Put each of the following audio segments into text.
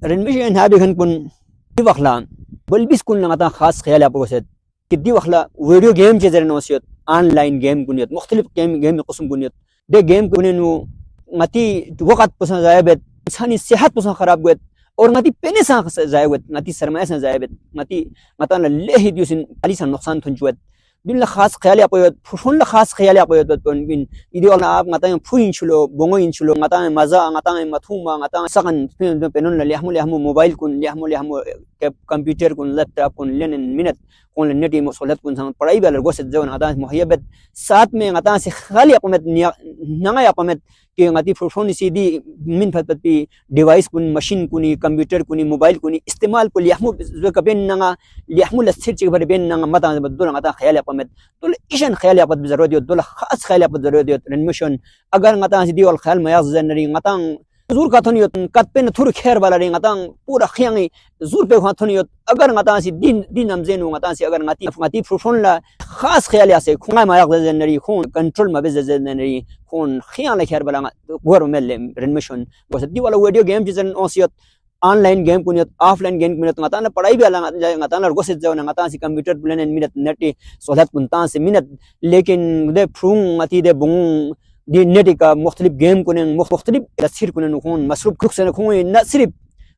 Renmission habigan kun di wakla balbis kun ngata khas khayal aposet कि दी वखला video game चे जरन ओसियत online game गुनियत मुख्तलिफ game कुसुम गुनियत दे game गुनेनु ngati वक्त पसंद जाए बेत इंसानी सेहत पसंद खराब गुत और ngati पेने सा जाए गुत ngati सरमाया सा जाए बेत ngati ngata ले ही दिउसिन अली सा नुकसान थुनजुत बिन खास ख्याल आपोयत फुन खास ख्याल आपोयत बिन इदि ओना आप ngata फुइन छुलो बोंगो इन छुलो ngata मजा ngata मथुमा ngata सकन पेनन लेहमु मोबाइल कुन लेहमु कंप्यूटर कुन लैपटॉप कुन लेन मिनट कौन नेटी मसलत कुन संग पढ़ाई वाला गोसे जवन ngata मुहयबत साथ में ngata से खाली अपमेत नंगा अपमेत कि ngati फोन सी दी मिन फतपी डिवाइस कुन मशीन कुनी कंप्यूटर कुनी मोबाइल कुनी इस्तेमाल को लेहमु जो कबेन नंगा लेहमु लस्थिर चिक भर बेन नंगा मता बदुल ngata ख्याल अपमेत तो इशन ख्याल अपत जरूरत है दुल खास ख्याल अपत जरूरत है रेनमिशन अगर ngata सी दी और ख्याल मयाज जनरी ngata जूर का थोनी कत पे न थुर खैर वाला रे ngata पूरा खियांगी जूर पे खा थोनी अगर ngata सी दिन नमजेन ngata सी अगर ngati फोन ला खास ख्याल यासे खुंगा मयाज जनरी खून कंट्रोल मबे जनरी खून खियां खैर वाला गोर में रेनमिशन बस दी वाला वीडियो गेम जिसन ओसियत ऑनलाइन गेम कुनियत ऑफलाइन गेम कुनियत ngata na पढ़ाई वाला ngata na गोसे जाओ ngata सी कंप्यूटर प्लेन मिनट नेट सोलत कुनता से मिनट लेकिन दे फ्रूंग ngati दे बुंग दी नेट का मुख्तलिफ गेम कुने मुख्तलिफ तस्वीर कुने खून मसरूफ खुद से खून न सिर्फ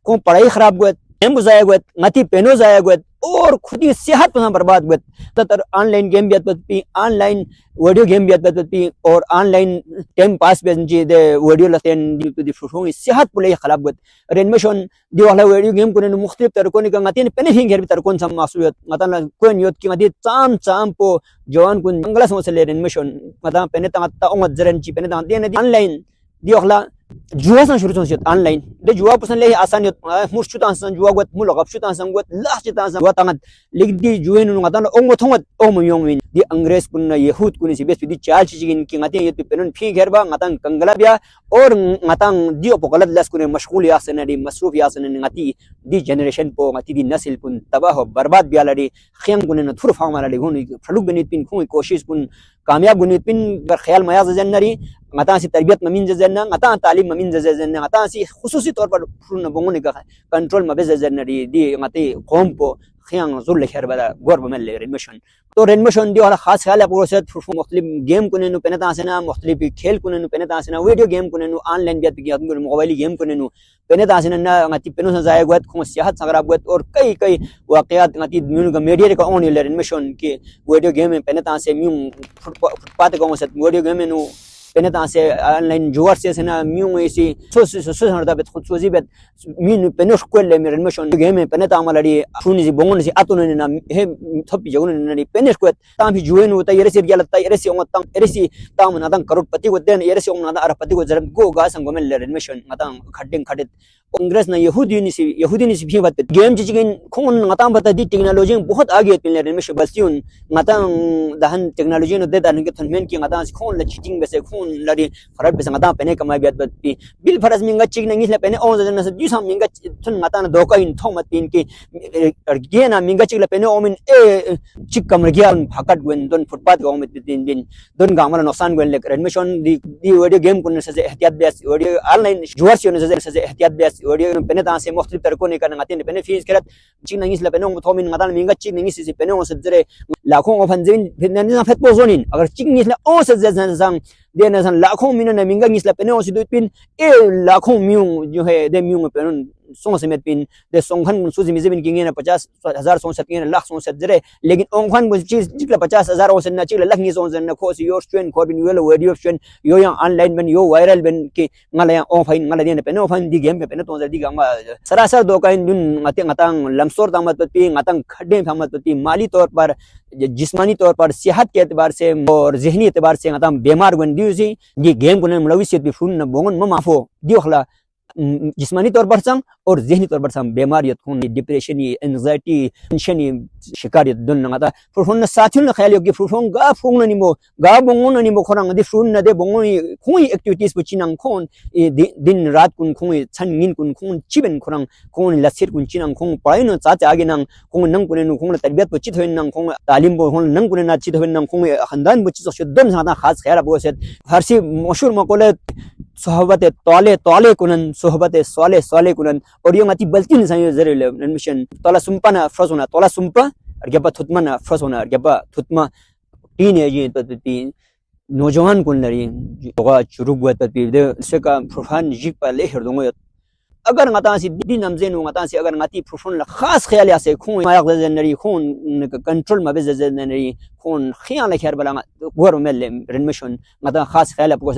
को पढ़ाई खराब गुत गेम जाया गुत ngati पेनो जाया गुत और खुद की सेहत पर बर्बाद गुत तर ऑनलाइन गेम भी ऑनलाइन वीडियो गेम भी और ऑनलाइन टाइम पास भी दे वीडियो लतेन दी फुफोंग सेहत पुले खराब गुत रेनमिशन दी वाला वीडियो गेम कुने मुख्तलिफ तरकों का ngati पेने फिंगर भी तरकों सम मासूयत ngata कोन योत की ngati चाम पो जवान कुन बंगला समसले रेनमिशन ngata पेने ता ओंग जरन ची पेने ता दे ऑनलाइन दी वाला जुआ सन शुरू सोचित ऑनलाइन दे जुआ पसन ले आसान मुर्शुत आसान जुआ गत मुलगब शुत आसान गत लास्ट आसान जुआ तंगत लिख दी जुए नु ngata ओंग थोंगत ओम योंग दी अंग्रेज कुन यहूद कुन सी बेस दी चाल चिगिन की ngati ये पेनन फी घेरबा ngata कंगला बिया और ngata दी अपगलत लस कुन मशगूल यासन दी मसरूफ यासन ngati दी जनरेशन पो ngati दी नस्ल कुन तबाह बर्बाद बिया लडी खियम कुन न थुर फामा लडी हुन फलुक बनित पिन खुई कोशिश कुन कामयाब गुनित पिन गर ख्याल मयाज जनरी ngata सी तरबियत ममिन जजना ngata तालीम ममिन जजना ngata सी खुसूसी तौर पर फुन बंगोने का कंट्रोल मबे जनरी दी ngati कौम को खियांग जुल खैर बदा गोर बमल रेनमिशन तो रेनमिशन दी वाला खास ख्याल आपको से मुख्तलिफ गेम कुने नु पेनता आसेना मुख्तलिफ खेल कुने नु पेनता आसेना वीडियो गेम कुने नु ऑनलाइन बिया बिया मोबाइल गेम कुने नु पेनता आसेना ना ngati पेनो से जाए गत खो सेहत खराब गत और कई वाकयात ngati म्यून का मीडिया का ऑन रेनमिशन के वीडियो गेम में पेनता से म्यून फुटपाथ को से वीडियो गेम में नु पेनता से ऑनलाइन जुआर से ना म्यून ऐसी सो हरदा बेत खुद सोजी बेत म्यून पेनोस को ले मेरे रेनमिशन गेम में पेनता अमलडी फुनी जी बोंगन से आतुन ना हे थपी जगुन ना पेनेस को ता भी जुए नु ता येरे से गेला ता येरे से ओंग ता येरे से ता मन ता करोड़पति को देन येरे से ओंग ना अरबपति को जरम गो गा संग में रेनमिशन ngata खड्डिंग खडित कांग्रेस ना यहूदी नि से भी बात गेम जिगिन खोन ngata बता दी टेक्नोलॉजी बहुत आगे पिन रेनमिशन बस्तिउन ngata दहन टेक्नोलॉजी न दे दान के थनमेन की ngata खोन ल चीटिंग बेसे खोन लड़ी फरक बेसे ngata पेने कमाई बियात बत्ती बिल फरज मिंगा चिक नंगी ले पेने ओन जन से जुसा मिंगा थन ngata न दोका इन थोम तीन की गेना मिंगा चिक ले पेने ओमिन ए चिक कमर गियान फकट गन दोन फुटपाथ गांव में तीन दिन दोन गांव नुकसान गन ले रेनमिशन दी वीडियो गेम कुन से एहतियात बेस वीडियो ऑनलाइन जुआर से एहतियात बेस वीडियो पेने ता से मुख्तलिफ तरकों ने करना ngati पेने फीस करत चिक नंगी ले पेने ओम थोमिन ngata मिंगा चिक नंगी से पेने ओन से जरे लाखों ओफन जिन फिन फेट पोजोनिन अगर चिक नंगी ले ओन से जन देना सन लाखों मिनट ने मिंगा निस्ला पेने ओसी दो पिन ए लाखों म्यूं जो है दे म्यूं में पेन सोंग समेत पिन दे सोंगखन सुजी मिजिन किंगे ना 50,000 सोंग सत्किन लाख सोंग सत जरे लेकिन ओंगखन को चीज जिकला 50,000 ओसन ना चिकला लाख नि सोंग जन को सी योर स्ट्रेन को बिन वेलो वीडियो स्ट्रेन यो या ऑनलाइन बन यो वायरल बन के ngala या ऑन फाइन ngala देन पेने ऑन दी गेम पे पेने तो जल्दी गांगा सरासर दो काइन दुन ngatang लमसोर दामत पति ngatang खड्डे फामत पति माली तौर पर जिस्मानी तौर पर सेहत के एतबार से और जहनी एतबार से ngata बीमार बन दी उसी ये गेम को ने मलविसियत भी फुन न बोंगन म माफो दिखला जिस्मानी तौर पर संग और जहनी तौर पर संग बीमारियत खून डिप्रेशन एंजाइटी टेंशन शिकारियत दुन ngata फुन साथिन न ख्याल योगी फुन गा फुन निमो गा बोंगन निमो खोरंग दि फुन न दे बोंगन खुई एक्टिविटीज पुचिनंग खोन दिन रात कुन खुई छनगिन कुन खुन चिबन खोरंग खुन लसिर कुन चिनंग खुन पाइन चाचे आगे नंग खुन नंग कुन खुन तरबियत पुचित होइन नंग खुन तालीम बो खुन नंग कुन ना चित होइन नंग खुन खंदान बुचित सदम सादा खास ख्याल बो से हरसी मशहूर मकोले सोहबत तौले तौले कुनन सोहबत सोले सोले कुनन और यो ngati baltin sa yo zere mission tola sumpa na frozona tola sumpa argeba thutma na frozona argeba thutma teenage ti नौजवान कुन लरी जोगा चुरुक वत पीदे सेका प्रोफान जिक पर ले हरदोंगो अगर ngata si di namze no ngata si अगर ngati प्रोफान ला खास ख्याल यासे खून माया जनरी खून कंट्रोल मा बेज जनरी खून खियाल खैर बला गोर मेल रेनमिशन ngata खास ख्याल आपको